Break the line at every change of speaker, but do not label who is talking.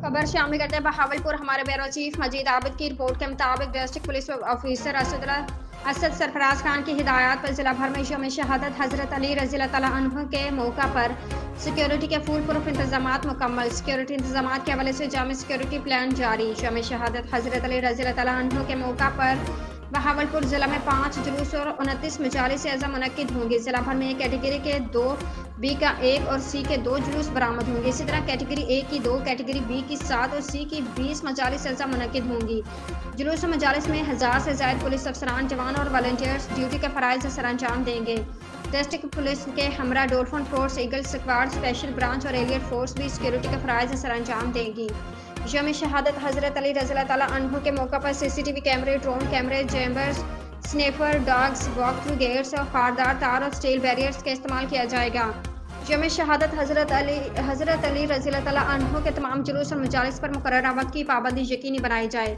खबर शामिल करते हैं बहावलपुर। हमारे ब्यूरो चीफ मजीद आबिद की रिपोर्ट के मुताबिक district police officer Asad Sarfaraz Khan की हिदायत पर जिला भर में यौम शहादत हजरत अली रज़ी अल्लाह तआला अन्हु के मौका पर सिक्योरिटी के फुल प्रूफ इंतजाम मुकम्मल। सिक्योरिटी इंतजाम के हवाले से जामी सिक्योरिटी प्लान जारी। यौम शहादत हजरत अली रज़ी अल्लाह तआला अन्हु के मौका पर बहावलपुर जिला में 5 जुलूस और 29 मजालिस अज़ा मुनक्किद होंगे। जिला भर में कैटेगरी के 2, बी का 1 और सी के 2 जुलूस बरामद होंगे। इसी तरह कैटेगरी ए की 2, कैटेगरी बी की 7 और सी की 20 मजालिस अज़ा मुनक्किद होंगी। जुलूस मजालिस में 1000 से ज़ायद पुलिस अफसरान, जवान और वॉलंटियर्स ड्यूटी के फ़राइज़ सर अंजाम देंगे। डिस्ट्रिक्ट पुलिस के हमरा डोरफोन force, eagle squad, special branch और एलियट फोर्स भी सिक्योरिटी के फ़राइज़ सर अंजाम देंगी। यौम शहादत हजरत अली रज़ी अल्लाह तआला अन्हु के मौका पर सीसीटीवी कैमरे, ड्रोन कैमरे, chambers, sniffer dogs, walk through gates और खारदार तार और स्टील बैरियर्स का इस्तेमाल किया जाएगा। यौम शहादत हजरत अली रज़ी अल्लाह तआला अन्हु के तमाम जुलूस और मजालिस पर मुकर्ररा वक्त की पाबंदी यकीनी बनाई जाए।